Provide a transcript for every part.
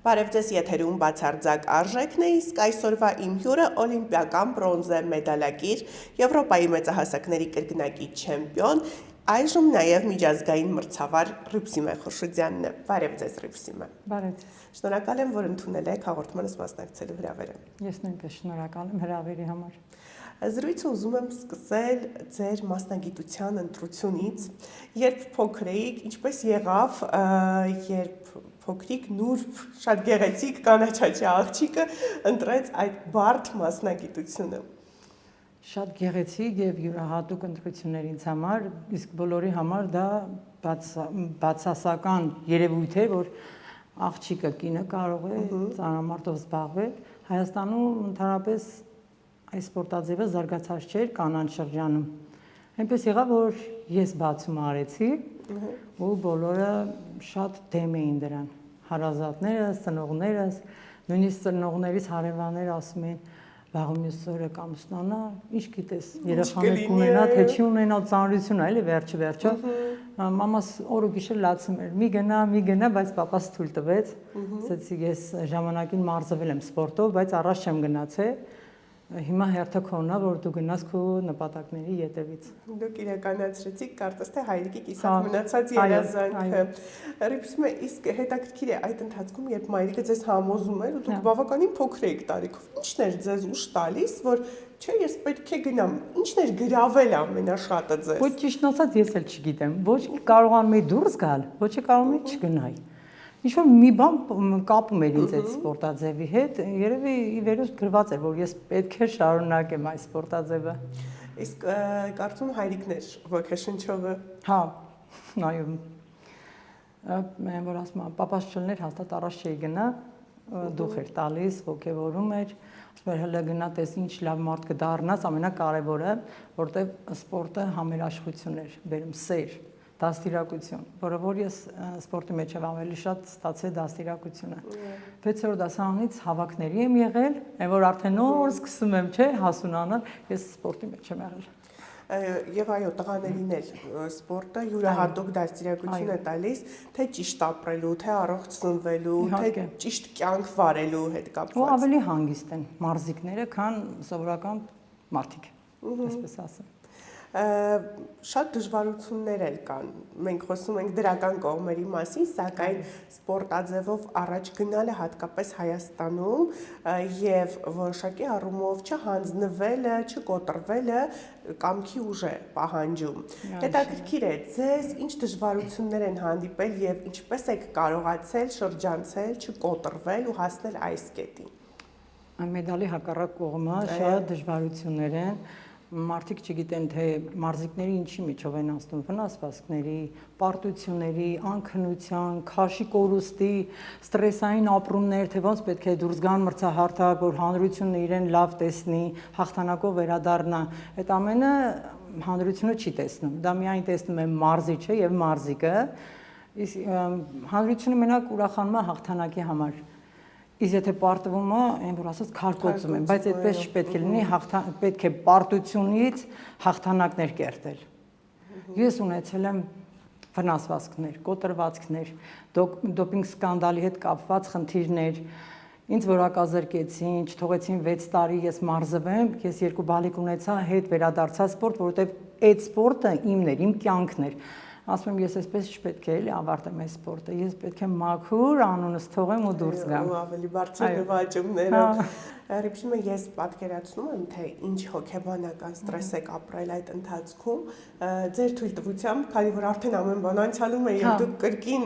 Բարև ձեզ եթերում բացարձակ արժեքն է, իսկ այսօրվա իմ հյուրը օլիմպիական բրոնզե մեդալակիր, Եվրոպայի մեծահասակների կրկնակի չեմպիոն, այժմ նաև միջազգային մրցավար Ռիփսիմե Խուրշուդյանն է։ Բարև ձեզ Ռիփսիմե։ Բարև ձեզ։ Շնորհակալ եմ, որ ընդունել եք հաղորդմանս մասնակցելու հրավերը։ Ես նույնպես շնորհակալ եմ հրավերի համար։ Զրույցը ուզում եմ սկսել ձեր մասնագիտության ընտրությունից, երբ փոքր էիք, ինչպես եղավ, երբ փոքրիկ նուրբ շատ գեղեցիկ կանաչաճի աղջիկը ընտրեց այդ բարդ մասնագիտությունը։ Շատ գեղեցիկ եւ յուրահատուկ ընտրություններ ինձ համար, իսկ բոլորի համար դա բացասական երևույթ է, որ աղջիկը կինը կարող է ծանրամարտով զբաղվել։ Հայաստանում ընդհանրապես այս սպորտաձևը զարգացած չէր կանանց շրջանում։ Այնպես եղավ, որ ես բացում արեցի ու բոլորը շատ դեմ էին դրան։ Հարազատներս, ծնողներս, նույնիսկ ծնողներից հարևանները ասում էին վաղումս օրը կամ ստանա, ինչ գիտես, երեխաներ կունենա, թե չի ունենա ծանրություն, այլ վերջը։ Մամաս օրը գիշեր լացում էր, մի գնա, բայց պապաս թույլ տվեց։ Ասեցի ես ժամանակին մարզվել եմ սպորտով, բայց առաջ չեմ գնացել։ Հիմա հերթը քոնն է, որ դու գնաս քո նպատակների ետևից։ Դուք իրականացրեցիք, կարծես թե հայրիկի կիսատ մնացած երազանքը։ Ռիփսիմե, իսկ հետաքրքիր է այդ ընթացքում, երբ մայրիկը ձեզ համոզում էր ու դուք բավականին փոքր եք տարիքով, ի՞նչն էր ձեզ ուշ տալիս, որ չէ, ես պետք է գնամ, ի՞նչն էր գրավել ամենաշատը ձեզ։ Ոչ ճիշտն ասած ես էլ չգիտեմ, ոչ կարողանում էի դուրս գալ, ոչ կարողանում էի չգնալ։ Ինչ-որ մի բան կապում էր ինձ այդ սպորտաձևի հետ, երևի ի վերուս գրված էր, որ ես պետք է շարունակեմ այս սպորտաձևը։ Իսկ կարծում հայրիկն էր ոգեշնչողը։ Հա, այո։ Որ ասում եմ, պապաս չլներ, հաստատ առաջ չէի գնա, դուխ էր տալիս, ոգևորում էր, ասում էր հələ գնա, տես ինչ լավ մարդ կդառնաս, ամենակարևորը, որտեղ սպորտը համերաշխություն էր, բերում սեր, դաստիարակություն, որը որ ես սպորտի մեջ եմ ավելի շատ ստացել դաստիարակությունը։ 6-րդ դասարանից հավաքների եմ եղել, այն որ արդեն նոր սկսում եմ, չէ, հասունանալ, ես սպորտի մեջ եմ եղել։ Եվ այո, տղաներին էլ սպորտը յուրահատուկ դաստիարակություն է տալիս, թե ճիշտ ապրելու, թե առողջ սնվելու, թե ճիշտ կյանք վարելու հետ կապված։ Ու ավելի հանգիստ են մարզիկները, քան սովորական մարդիկ, այսպես ասեմ։ Շատ դժվարություններ էլ կան, մենք խոսում ենք դրական կողմերի մասին, սակայն սպորտաձևով առաջ գնալը հատկապես Հայաստանում եւ որոշակի առումով չհանձնվելը, չկոտրվելը կամքի ուժ է պահանջում։ Հետաքրքիր է, ձեզ ինչ դժվարություններ են հանդիպել եւ ինչպես եք կարողացել շրջանցել, չկոտրվել ու հասնել այս կետին։ Մեդալի հակառակ կողմը շատ դժվարություններ են։ Մարդիկ չգիտեն, թե մարզիկների ինչի միջով են անցնում վնասվածքների, պարտությունների, անքնության, քաշի կորուստի, ստրեսային ապրումներ, թե ոնց պետք է դուրս գան մրցահարթակ, որ հանրությունը իրեն լավ տեսնի, հաղթանակով վերադառնա։ Այդ ամենը հանրությունը չի տեսնում։ Դա միայն տեսնում է մարզիչը եւ մարզիկը, իսկ հանրությունը մենակ ուրախանում է հաղթանակի համար։ Իսկ եթե պարտվում է, այն որ ասած քարկոծում են, բայց այդպես չպետք է լինի, պետք է պարտությունից հաղթանակներ կերտել։ Ես ունեցել եմ վնասվածքներ, կոտրվածքներ, դոպինգ սկանդալի հետ կապված խնդիրներ, ինձ որակազրկեցին, չթողեցին 6 տարի ես մարզվեմ, ես 2 բալիկ ունեցա, հետ վերադարձա սպորտ, որովհետև այդ սպորտը իմն էր, իմ կյանքն էր։ Ասում եմ, ես այսպես չպետք է էլի ավարտեմ այս սպորտը, ես պետք է մաքուր անունս թողեմ ու դուրս գամ։ Ու ավելի բարձր նվաճումներով։ Ռիփսիմե, ես պատկերացնում եմ, թե ինչ հոգեբանական ստրես եք ապրել այդ ընթացքում, ձեր թույլտվությամբ, քանի որ արդեն ամեն բան անցյալում է եւ դուք կրկին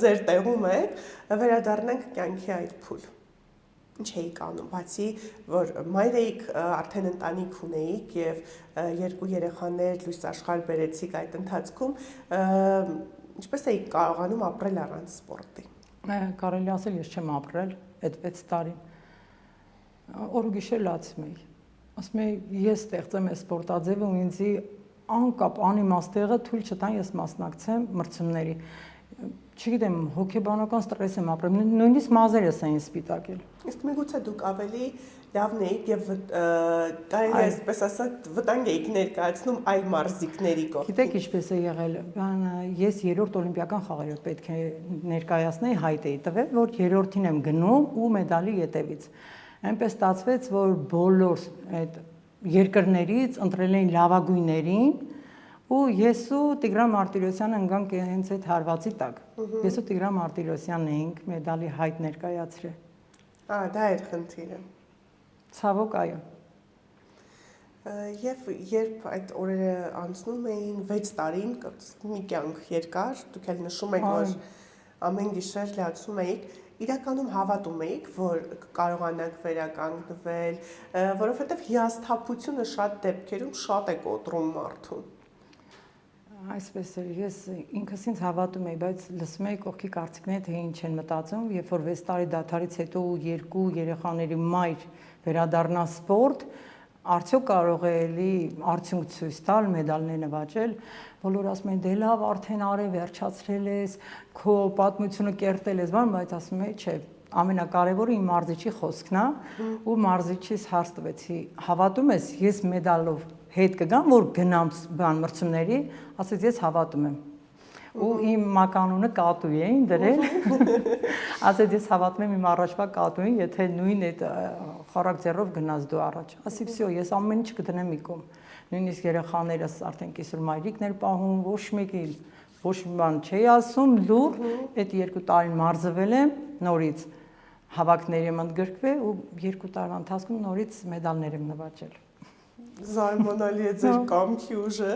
ձեր տեղում եք, վերադառնանք կյանքի այդ փուլ։ Ինչ էիք անում, բացի որ մայր էիք, արդեն ընտանիք ունեիք եւ 2 երեխաներ լույս աշխարհ բերեցիք այդ ընթացքում, ինչպես էիք կարողանում ապրել առանց սպորտի։ Կարելի ասել ես չեմ ապրել այդ 6 տարի։ Օր ու գիշեր լացում էի։ Ասում էի ես ստեղծեմ այս սպորտաձևը ու ինձի անկապ անիմաստ տեղը թույլ չտան ես մասնակցեմ մրցումների։ չգիտեմ, հոգեբանական ստրես եմ ապրում, նույնիսկ մազերս էին սպիտակել։ Իսկ միգուցե դուք ավելի լավն էիք եւ կարելի է այսպես ասած վտանգ էիք ներկայացնում այլ մարզիկների կողմից։ Գիտեք ինչպես է եղել, ես երրորդ օլիմպիական խաղերով պետք է ներկայացնեի, հայտ էի տվել, որ երրորդին եմ գնում ու մեդալի ետևից։ Այնպես ստացվեց, որ բոլոր այդ երկրներից ընտրել էին լավագույններին ու ես ու Տիգրան Մարտիրոսյանը ընկանք հենց այդ հարվածի տակ։ Ես ու Տիգրան Մարտիրոսյանն էինք մեդալի հայտ ներկայացրել։ Դա էր խնդիրը։ Ցավոք այո։ Եվ երբ այդ օրերը անցնում էին 6 տարին, մի կյանք երկար, դուք էլ նշում եք, որ ամեն գիշեր լացում էիք, իրականում հավատում էիք, որ կարողանաք վերականգնվել, որովհետև հիասթափությունը շատ դեպքերում շատ է կոտրում մարդուն։ Այսպես է, ես ինքս ինձ հավատում եի, բայց լսում էի կողքի կարծիքները, թե ինչ են մտածում, երբ որ 6 տարի դադարից հետո երկու երեխաների մայր վերադառնա սպորտ, արդյոք կարող է էլի արդյունք ցույց տալ, մեդալներ նվաճել, բոլորը ասում են, դե լավ, արդեն արել, վերջացրել ես, քո պատմությունը կերտել ես, բայց ասում էի, չէ, ամենակարևորը իմ մարզիչի խոսքն է, ու մարզիչից հարց տվեցի, հավատում ես, ես մեդալով հետ կգամ, որ գնամ բան մրցումների, ասեց ես հավատում եմ։ Ու իմ մականունը կատու էին դրել։ Ասեց ես հավատում եմ իմ առաջվա կատուին, եթե նույն այդ խարակտերով գնաս դու առաջ։ Ասի վсё, ես ամեն ինչ կդնեմ մի կողմ։ Նույնիսկ երեխաներս արդեն կիսուր մայրիկներ պահում, ոչ մեկի ոչ մի բան չի ասում, լուր, այդ 2 տարին մարզվել եմ նորից հավաքների եմ ընդգրկվել ու 2 տարվա ընթացքում նորից մեդալներ եմ նվաճել։ Զարմանալի է ձեր կամքի ուժը,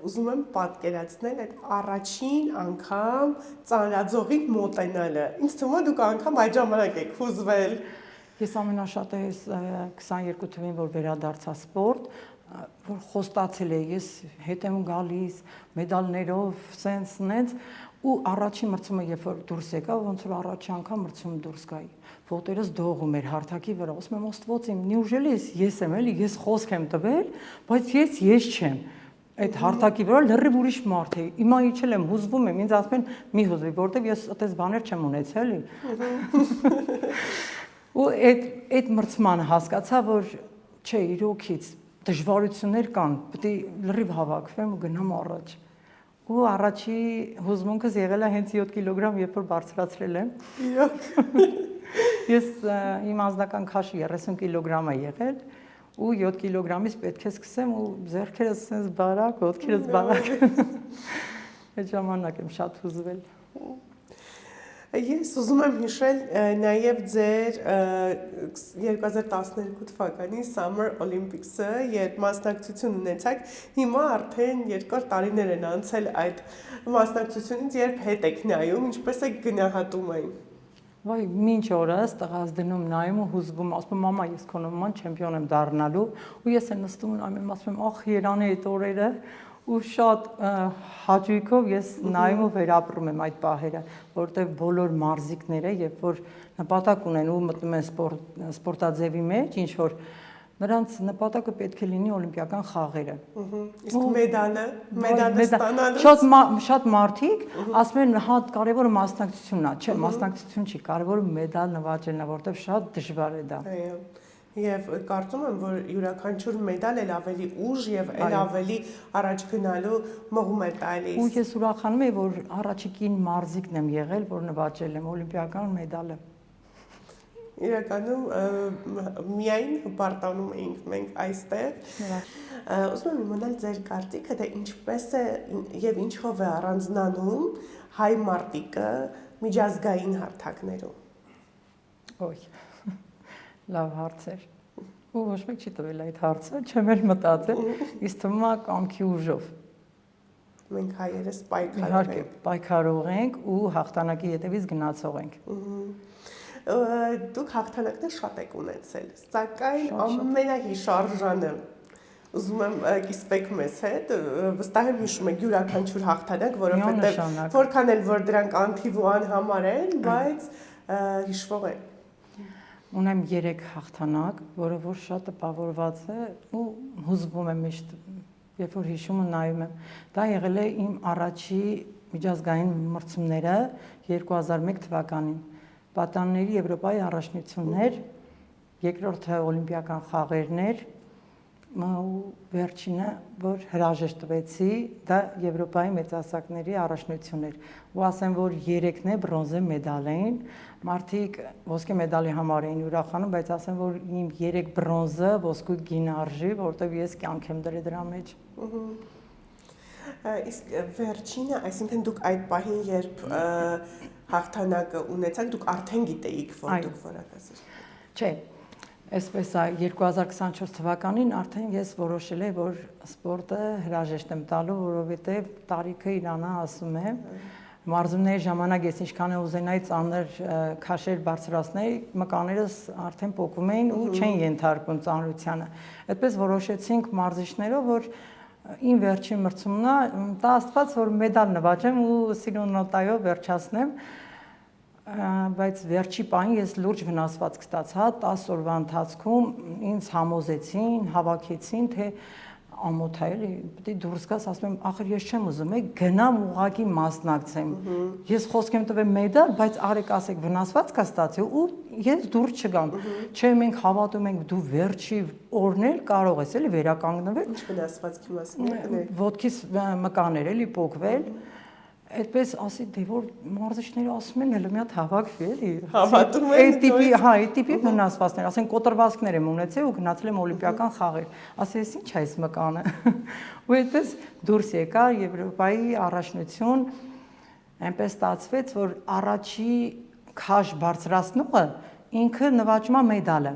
ուզում եմ պատկերացնել այդ առաջին անգամ ծանրաձողին մոտենալը։ Ինձ թվում է դուք անգամ այդ ժամանակ եք հուզվել։ Ես ամենաշատը ես 22 թվին, որ վերադարձա սպորտ, որ խոստացել էի, ես հետ եմ գալիս մեդալներով, սենց ու առաջին մրցումը երբ որ դուրս եկա, ոնց որ առաջի անգամ մրցում դուրս գայի։ Ոտերս դողում էր հարթակի վրա, ասում եմ Աստված իմ, նյուժելի ես եմ էլի, ես խոսք եմ տվել, բայց ես չեմ։ Այդ հարթակի վրա լրիվ ուրիշ մարդ է։ Հիմա իջել եմ, հուզվում եմ, ինձ ասում են մի հուզվի, որովհետև ես այդպես բաներ չեմ ունեցել էլի։ Ու այդ մրցմանը հասկացա, որ չէ, իրոքից դժվարություններ կան, պետք է լրիվ հավաքվեմ ու գնամ առաջ։ Ու առաջի հուզմունքս եղել է հենց 7 կիլոգրամ, երբ որ բարձրացրել եմ։ Ես իմ անձնական քաշը 30 կիլոգրամ է եղել ու 7 կիլոգրամից պետք է սկսեմ ու ձեռքերս sense բարակ, ոտքերս բարակ։ Այդ ժամանակ եմ շատ հուզվել։ Ես ուզում եմ հիշել նաև ձեր 2012 թվականի Summer Olympics-ը, երբ մասնակցություն ունեցաք, հիմա արդեն 2 տարիներ են անցել այդ մասնակցությունից, երբ հետ եք նայում, ինչպես եք գնահատում այն։ Վայ, մինչ օրս տղաս դնում նայում ու հուզվում, ասում եմ մամա, ես քո նման չեմպիոն եմ դառնալու, ու ես եմ նստում ու նայում, ասում եմ, ախ, Երանի այդ օրերը, ու շատ հաճույքով ես նայում ու վերապրում եմ այդ պահերը, որտեղ բոլոր մարզիկները, երբ որ նպատակ ունեն ու մտնում են սպորտաձևի մեջ, ինչ որ նրանց նպատակը պետք է լինի օլիմպիական խաղերը։ Իսկ մեդալը ստանալու շատ մարդիկ ասում են, հա, կարևորը մասնակցությունն է, չէ, մասնակցություն չի, կարևորը մեդալ նվաճելն է, որտեղ շատ դժվար է դա։ Այո։ Եվ կարծում եմ, որ յուրաքանչյուր մեդալ էլ ավելի ուժ եւ էլ ավելի առաջ գնալու մղում է տալիս։ Ու ես ուրախանում եմ, որ առաջիկին մարզիկն եմ եղել, որ նվաճել եմ օլիմպիական մեդալը։ Իրականում միայն հպարտանում էինք մենք այստեղ։ Ուզում եմ իմանալ ձեր կարծիքը, թե ինչպես է եւ ինչով է առանձնանում հայ մարտիկը միջազգային հարթակներում։ Ոյ, լավ հարց էր։ Ու ոչ մեկ չի տվել այդ հարցը, չեմ էլ մտածել, իսկ թվում է կամքի ուժով։ Մենք հայերս պայքարող Իհարկե, ենք։ պայքարող ենք ու հաղթանակի հետևից գնացող ենք։ Դուք հաղթանակներ շատ եք ունեցել, սակայն ամենահիշարժանը ուզում եմ կիսվեք մեզ հետ, վստահ եմ հիշում եք յուրաքանչյուր հաղթանակ, որովհետև որքան էլ որ դրանք անթիվ ու անհամար են, բայց հիշվող են։ Ունեմ 3 հաղթանակ, որը որ շատ տպավորված է ու հուզվում եմ միշտ, երբ որ հիշում ու նայում եմ։ Դա եղել է իմ առաջի միջազգային մրցումները 2001 թվականին, Պատանների Եվրոպայի առաջնություններ, երկրորդը օլիմպիական խաղերն էր, ու վերջինը, որ հրաժեշտ տվեցի, դա Եվրոպայի մեծահասակների առաջնությունն էր։ Ու ասեմ, որ 3-ն է բրոնզե մեդալ էին, մարդիկ ոսկե մեդալի համար էին ուրախանում, բայց ասեմ, որ իմ 3 բրոնզը ոսկու գին արժի, որովհետև ես կյանք եմ դրել դրա մեջ։ Իսկ վերջինը, այսինքն դուք այդ պահին, երբ հաղթանակը ունեցաք, դուք արդեն գիտեիք, որ դուք որակացել։ Չէ, այսպես է 2024 թվականին արդեն ես որոշել եմ, որ սպորտը հրաժեշտ եմ տալու, որովհետև տարիքը իրանա ասում է, մարզումների ժամանակ ես ինչքան ուզենայի ծանր քաշեր բարձրացնել, մկաներս արդեն փոկվում էին ու չեն ենթարկվում ծանրությանը։ Այդպես որոշեցինք մարզիչներով, որ իմ վերջին մրցումն է, տա Աստված, որ մեդալ նվաճեմ ու սիրուն նոտայով վերջացնեմ, բայց վերջի պահին ես լուրջ վնասվածք ստացա, 10 օրվա ընթացքում ինձ համոզեցին, հավաքեցին, թե ամոթ է, էլի, պետք է դուրս գաս, ասում եմ, ախր ես չեմ ուզում, գնամ ուղղակի մասնակցեմ։ Ես խոսք եմ տվել մեդալ, բայց արեք ասեք վնասվածք է ստացել ու ես դուրս չգամ։ Չէ, մենք հավատում ենք, դու վերջի օրն էլ կարող ես էլի վերականգնվել։ Ինչ վնասվածքի մասին եք։ Ոտքից մկաներ էլի փոկվել։ Այդպես ասի, դե որ մարզիչները ասում են, հələ մի հատ հավաքվի, էլի։ Հավատում են։ Այդ տիպի, հա, այդ տիպի վնասվածքներ, ասեն կոտրվածքներ եմ ունեցել ու գնացել եմ օլիմպիական խաղեր։ Ասի, ես ինչ է այս մկանը։ Ու այդպես դուրս եկա Եվրոպայի առաջնություն, այնպես ստացվեց, որ առաջի քաշ բարձրացնողը ինքը նվաճում է մեդալը։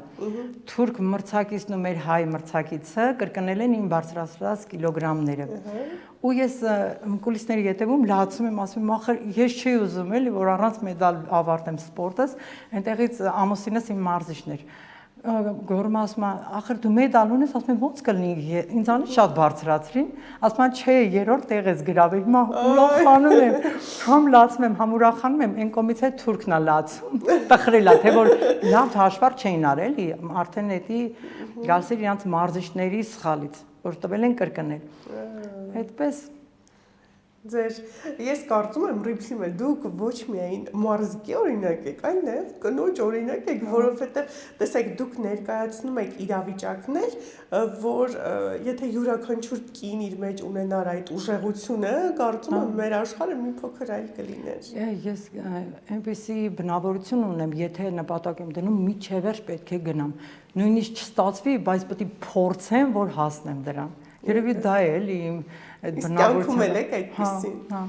Թուրք մրցակիցն ու մեր հայ մրցակիցը կրկնել են իմ բարձրացրած կիլոգրամները։ Ու ես կուլիսների ետևում լացում եմ, ասում եմ, ախր ես չի ուզում էլի, որ առանց մեդալ ավարտեմ սպորտս, այնտեղից ամուսինս իմ մարզիչն էր։ Գոռում ասում է, ախր դու մեդալ ունես, ասում եմ, ո՞նց կլինի, ինձանից շատ բարձրացրին, ասում է, չէ, երրորդ տեղ ես գրավել, հիմա ուրախանում եմ, համ լացում եմ, համ ուրախանում եմ, այն կողմից է թուրքն է լացում, տխրել է, թե որ լավ հաշվառ չէին արել, արդեն էդի գալիս էր իրանց մարզիչների սխալից, որ տվել են կրկնել։ Այդպես Ես կարծում եմ, Ռիփսիմը, դուք ոչ միայն մարզիկի օրինակ եք, այլ նաև կնոջ օրինակ եք, որովհետև տեսեք, դուք ներկայացնում եք իրավիճակներ, որ եթե յուրաքանչյուր կին իր մեջ ունենար այդ ուժեղությունը, կարծում եմ, մեր աշխարհը մի փոքր այլ կլիներ։ Ես այնպեսի բնավորություն ունեմ, եթե նպատակ եմ դնում, միջևերջ պետք է գնամ։ Նույնիսկ չստացվի, բայց պետք է փորձեմ, որ հասնեմ դրան։ Երևի դա է էլի իմ այդ բնավորությունը այդպեսին։ Հա,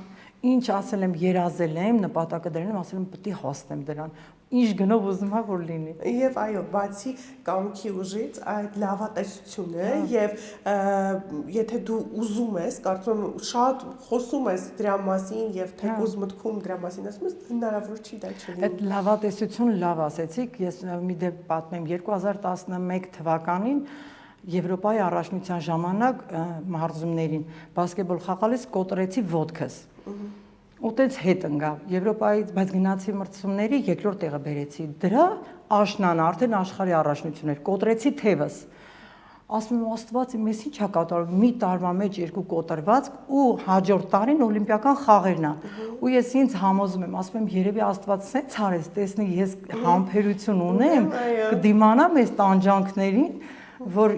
ինչ ասել եմ, երազել եմ, նպատակը դրել եմ, ասել եմ պետք է հասնեմ դրան։ Ինչ գնով ուզում եմ որ լինի։ Եվ այո, բացի կամքի ուժից, այդ լավատեսությունը եւ եթե դու ուզում ես, կարծում եմ շատ խոսում ես դրա մասին եւ թեկուզ մտքում դրա մասին ասում ես, հնարավոր չի դա չլինի։ Այդ լավատեսություն լավ ասեցիք, ես մի դեպք պատմեմ 2011 թվականին Եվրոպայի առաջնության ժամանակ մարզումներին բասկետբոլ խաղալիս կոտրեցի ոտքս։ Ուտեց հետ ընկա Եվրոպայից, բայց գնացի մրցումների երկրորդ տեղը բերեցի։ Դրա աշնան արդեն աշխարհի առաջնությունն էր, կոտրեցի թևս։ Ասում եմ, Աստված իմ, ես ի՞նչ ա կատարում, մի տարվա մեջ 2 կոտրված ու հաջորդ տարին օլիմպիական խաղերն է։ Ու ես ինձ համոզում եմ, ասում եմ, երևի Աստված սենց արեց, տեսնի, ես համբերություն ունեմ, կդիմանամ այս տանջանքներին, որ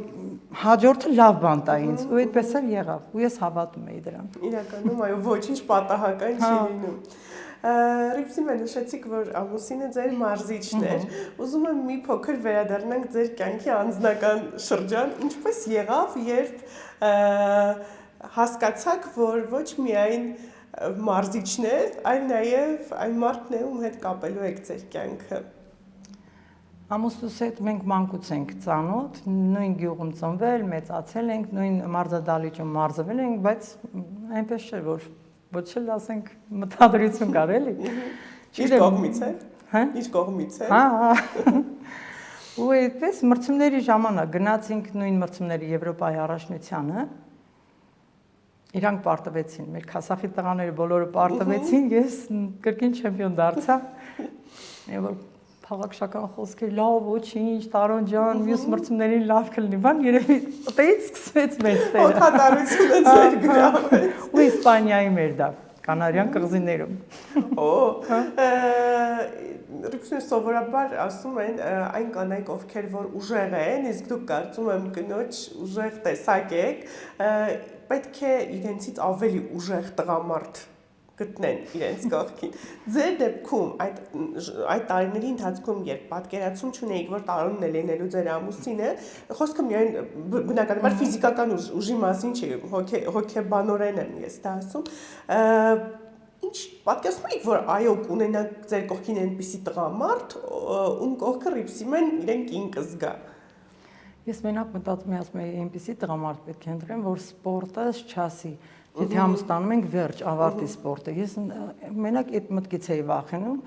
հաջորդը լավ բան տա ինձ, ու այդպես էլ եղավ, ու ես հավատում էի դրան։ Իրականում, այո, ոչինչ պատահական չի լինում։ Ռիփսիմը նշեցիք, որ ամուսինը ձեր մարզիչն էր։ Ուզում եմ մի փոքր վերադառնանք ձեր կյանքի անձնական շրջան, ինչպես եղավ, երբ հասկացաք, որ ոչ միայն մարզիչն է, այլ նաև այն մարդն է, ում հետ կապելու եք ձեր կյանքը։ Ամուսնուս հետ մենք մանկուց ենք ծանոթ, նույն գյուղում ծնվել, մեծացել ենք, նույն մարզադահլիճում մարզվել ենք, բայց այնպես չէ, որ ոչ էլ ասենք մտադրություն կար էլի։ Իր կողմից է։ Հա։ Իր կողմից է։ Հա։ Ու այդպես մրցումների ժամանակ գնացինք նույն մրցումների Եվրոպայի առաջնությանը։ Իրանք պարտվեցին, մեր քասախի տղաները բոլորը պարտվեցին, ես կրկին չեմպիոն դարձա։ Եվ քաղաքական խոսքեր, լավ, ոչինչ, Տարոն ջան, մյուս մրցումներին լավ կլինի, բան երևի այդից սկսվեց մեծ տերը։ Օդատարությունը ձեր գրավել։ Ու Իսպանիայի մեր դա։ Կանարյան կղզիներում։ Ռուսները սովորաբար ասում են այն կանայք, ովքեր որ ուժեղ են, իսկ դուք կարծում եմ կնոջ ուժեղ տեսակ եք, պետք է իրենցից ավելի ուժեղ տղամարդ գտնեն իրենց կողքին։ Ձեր դեպքում այդ տարիների ընթացքում, երբ պատկերացում չունեիք, որ տարոնն է լինելու ձեր ամուսինը, խոսքը միայն բնականաբար ֆիզիկական ուժի մասին չի, հոգեբանորեն եմ ես դա ասում, ինչ պատկերացնում եք, որ այո կունենաք ձեր կողքին այնպիսի տղամարդ, ում կողքը ռիփսիմեն իրեն կին կզգա։ Ես մենակ մտածում եմ, ասում եմ, այնպիսի տղամարդ պետք է ընտրեմ, որ սպորտը չասի։ Եթե համստանում ենք վերջ ավարտի սպորտը, ես մենակ այդ մտքից էի վախենում,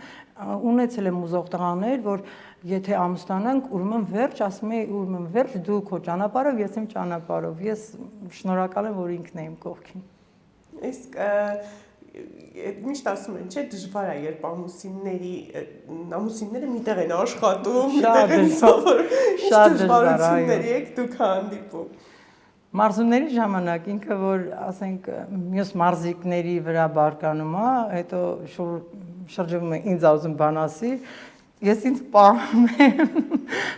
ունեցել եմ ուզող տղաներ, որ եթե ամուսնանանք, ուրեմն վերջ, ասում եմ, ուրեմն վերջ դու քո ճանապարհով, ես իմ ճանապարհով, ես շնորհակալ եմ, որ ինքն է իմ կողքին։ Իսկ միշտ ասում են, չէ, դժվար է, երբ ամուսինները միտեղ են աշխատում, միտեղ են սովորում, շատ դժվարությունների եք դուք հանդիպում։ Մարզումների ժամանակ ինքը որ ասենք մյուս մարզիկների վրա բարկանում է, հետո շրջվում է ինձ ուզում բան ասի, ես ինձ պահում եմ,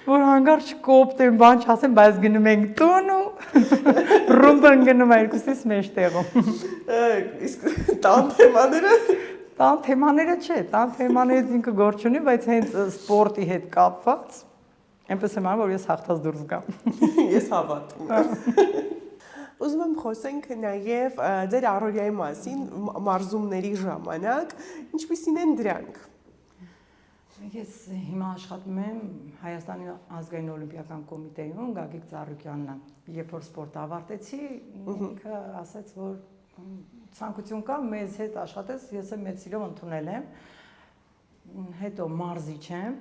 որ հանգարց չկոպտեմ, բան չասեմ, բայց գնում ենք տուն ու ռումբն գնում է երկուսից մեջտեղում։ Իսկ տան թեմաները տան թեմաները չէ, տան թեմաներից ինքը գործ չունի, բայց հենց սպորտի հետ կապված այնպես եմ անում, որ ես հաղթած դուրս գամ։ Ես հավատում եմ։ Ուզում եմ խոսենք նաև ձեր առօրյայի մասին մարզումների ժամանակ, ինչպիսին են դրանք։ Ես հիմա աշխատում եմ Հայաստանի ազգային օլիմպիական կոմիտեում, Գագիկ Ծառուկյանն է։ Երբ որ սպորտ ավարտեցի, ինքը ասաց, որ ցանկություն կա մեզ հետ աշխատես, ես էլ մեծ սիրով ընդունել եմ։ Հետո մարզիչ եմ,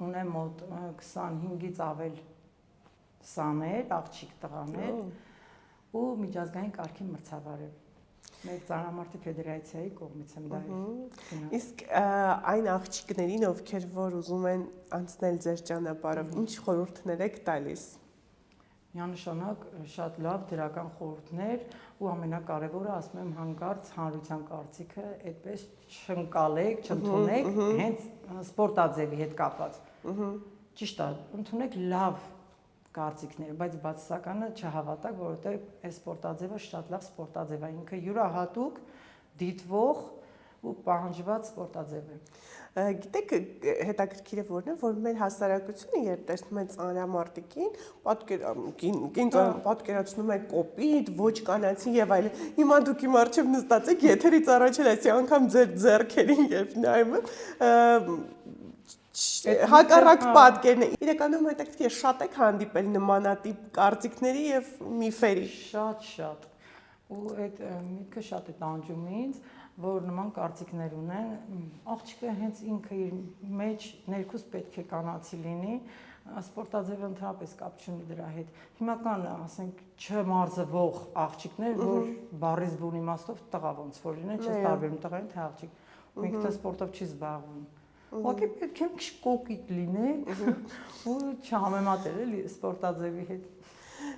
ունեմ մոտ 25-ից ավել սաներ, աղջիկ տղաներ ու միջազգային կարգի մրցավար եմ։ Մեր Ծանրամարտի ֆեդերացիայի կողմից եմ դա։ Իսկ այն աղջիկներին, ովքեր որ ուզում են անցնել ձեր ճանապարհով, ինչ խորհուրդներ եք տալիս։ Միանշանակ շատ լավ դրական խորհուրդներ ու ամենակարևորը ասում եմ հանկարծ հանրության կարծիքը այդպես չընկալեք, չընդունեք հենց սպորտաձևի հետ կապված։ Ճիշտ է, ընդունեք լավ կարծիքներ, բայց բացասականը չհավատակ, որովհետև այս սպորտաձևը շատ լավ սպորտաձև է, ինքը յուրահատուկ, դիտվող ու պահանջված սպորտաձև է։ Գիտեք, հետաքրքիր է որն է, որ մեր հասարակությունը երբ տեսնում է ծանրամարտիկին, պատկերացնում է կոպիտ, ոչ կանացի եւ այլն։ Հիմա դուք իմ առջև նստած եք, եթերից առաջ էլ այսի անգամ ձեր ձեռքերին երբ նայում եմ, հակառակ պատկերն է։ Իրականում հետաքրքիր է շատ եք հանդիպել նմանատիպ կարծիքների եւ միֆերի։ Շատ։ Ու այդ միտքը շատ է տանջում ինձ, որ նման կարծիքներ ունեն, աղջիկը հենց ինքը իր մեջ ներքուստ պետք է կանացի լինի, սպորտաձևը ընդհանրապես կապ չունի դրա հետ։ Հիմական, ասենք, չմարզվող աղջիկներ, որ բառից բուն իմաստով տղա ոնց որ լինեն, չես տարբերում տղային թե աղջիկ, ու ինքը սպորտով չի զբաղվում։ Ուղղակի պետք է մի կոկիտ լինել ու չհամեմատել էլի սպորտաձևի հետ։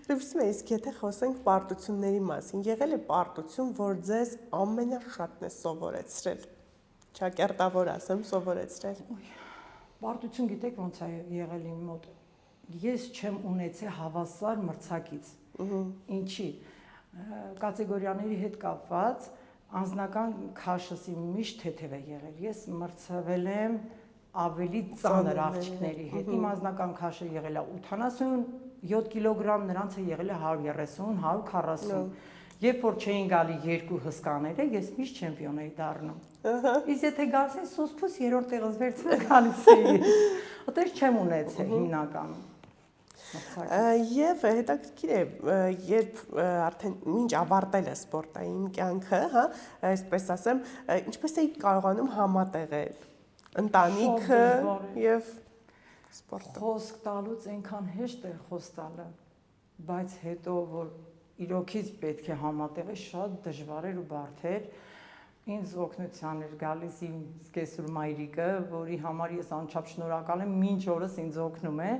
Ռուսմե, իսկ եթե խոսենք պարտությունների մասին, եղել է պարտություն, որ ձեզ ամենաշատն է սովորեցրել։ Ճակերտավոր ասեմ, սովորեցրել։ Պարտություն գիտեք ոնց է եղել իմ մոտ։ Ես չեմ ունեցել հավասար մրցակից։ Ինչի։ Կատեգորիաների հետ կապված անձնական քաշս իմ միշտ թեթև է եղել։ Ես մրցավել եմ ավելի ծանր աղջիկների հետ։ Իմ անձնական քաշը եղել է 87 կիլոգրամ, նրանցը եղել է 130, 140։ Երբ որ չէին գալի երկու հսկաները, ես միշտ չեմպիոն էի դառնում։ Իսկ եթե գալիս են սուսփուս երրորդ տեղից վերցնել գալիս էի։ Այդպես չեմ ունեցել հիմնականում։ Եվ հետաքրքիր է, երբ արդեն մինչ ավարտել է սպորտային կյանքը, հա, այսպես ասեմ, ինչպես էի կարողանում համատեղել ընտանիքը եւ սպորտը։ Խոսք տալուց այնքան հեշտ է խոսք տալը, բայց հետո որ իրոքից պետք է համատեղել, շատ դժվար էր ու բարդ էր։ Ինձ օգնության էր գալիս իմ զգեսուր մայրիկը, որի համար ես անչափ շնորհակալ եմ, մինչ օրս ինձ օգնում է։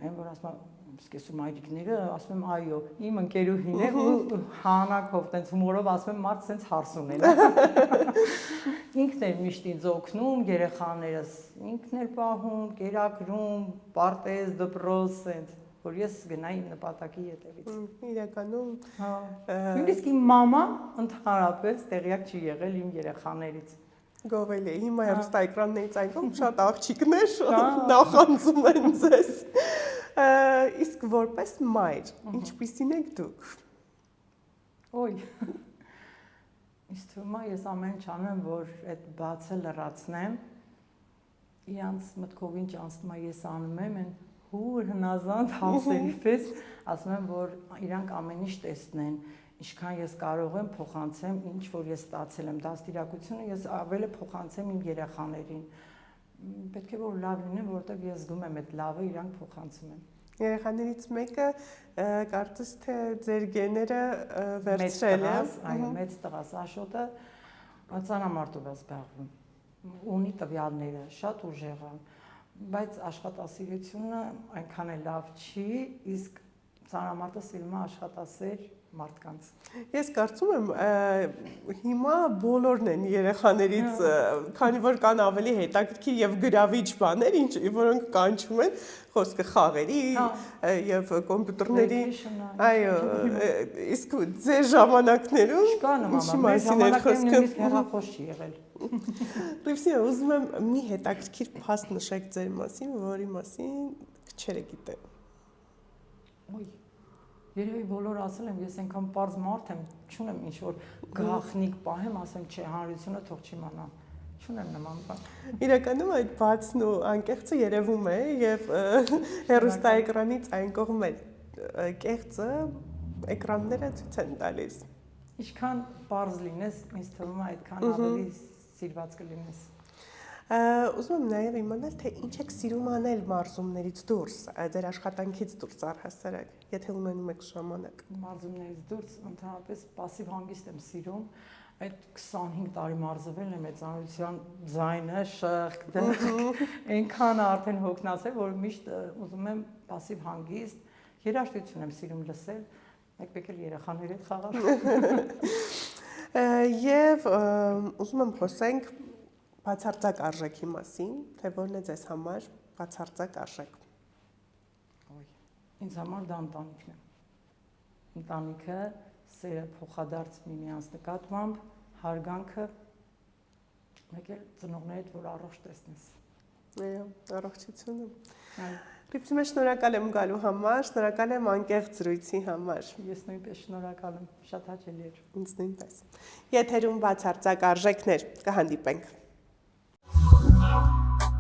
Այն որ ասում եմ սկեսու մայրիկները ասում եմ այո, իմ ընկերուհին է ու հանակով տենց հումորով ասում եմ մարդ տենց հարց ունեն։ Ինքն էր միշտ ինձ օգնում, երեխաներս ինքն էր պահում, կերակրում, պարտեզ, դպրոց, տենց որ ես գնայի իմ նպատակի հետևից։ Իրականում հա։ Նույնիսկ իմ մաման ընդհանրապես տեղյակ չի եղել իմ երեխաներից։ Գովելի է, հիմա հեռուստաէկրաններից այնքան շատ աղջիկներ նախանձում են ձեզ։ Իսկ որպես մայր, ինչպիսին եք դուք։ Ոյ։ Իսկ թվում է ես ամեն ինչ անում եմ, որ այդ բացը լրացնեմ։ Իրանց մտքով ինչ անցնում է ես անում եմ, են հուր հնազանդ հասերի պես ասում եմ, որ իրանք ամեն ինչ տեսնեն, ինչքան ես կարող եմ փոխանցեմ, ինչ որ ես ստացել եմ, դաստիարակությունը ես ավելի փոխանցեմ իմ երեխաներին։ Պետք է որ լավ լինեն, որովհետև ես զգում եմ այդ լավը իրանք փոխանցում են։ Երեխաներից մեկը կարծես թե ձեր գեները վերցրել է, այո, մեծ տղաս Աշոտը ծանրամարտով է զբաղվում։ Ունի տվյալները, շատ ուժեղ է, բայց աշխատասիրությունը այնքան է լավ չի, իսկ ծանրամարտը սիրում է աշխատասեր մարդկանց։ Ես կարծում եմ հիմա բոլորն են երեխաներից, քանի որ կան ավելի հետաքրքիր եւ գրավիչ բաներ, որոնք կանչում են խոսքը խաղերի եւ կոմպյուտերների, այո, իսկ ձեր ժամանակներում ինչի մասին էր խոսքը։ Հեռախոս չի եղել։ Լիվսիա, ուզում եմ մի հետաքրքիր փաստ նշեք ձեր մասին, որի մասին քչերը գիտեն։ Ոյ Երևի բոլոր ասել եմ, ես այնքան պարզ մարդ եմ, չունեմ ինչ որ գաղտնիք պահեմ, ասեմ, չէ, հանրությունը թող չիմանա։ Չունեմ նման բան։ Իրականում այդ բացն ու անկեղծը երևում է եւ հեռուստաէկրանից այն կողմ է կեղծը էկրանները ցույց են տալիս։ Ինչքան պարզ լինես, ինձ թվում է այդքան ավելի սիրված կլինես։ Ուզում եմ նաև իմանալ, թե ինչ եք սիրում անել մարզումներից դուրս, ձեր աշխատանքից դուրս առհասարակ, եթե ունենում եք ժամանակ։ Մարզումներից դուրս ընդհանրապես պասիվ հանգիստ եմ սիրում, այդ 25 տարի մարզվել եմ մեծանության ձայնը, շեղքը, այնքան արդեն հոգնած է, որ միշտ ուզում եմ պասիվ հանգիստ, երաժշտություն եմ սիրում լսել, եկեք էլ երեխաների հետ խաղալ։ Եվ ուզում եմ խոսենք բացարձակ արժեքի մասին, թե որն է ձեզ համար բացարձակ արժեք։ Ինձ համար դա ընտանիքն է։ Ընտանիքը, սերը փոխադարձ միմյանց նկատմամբ, հարգանքը, մեկ էլ ծնողներիդ, որ առողջ տեսնես։ Այո, առողջությունը։ Լիվսիա, շնորհակալ եմ գալու համար, շնորհակալ եմ անկեղծ զրույցի համար։ Ես նույնպես շնորհակալ եմ, շատ հաճելի էր։ Ինձ նույնպես։ Եթերում բացարձակ արժեքներ, կհանդիպենք։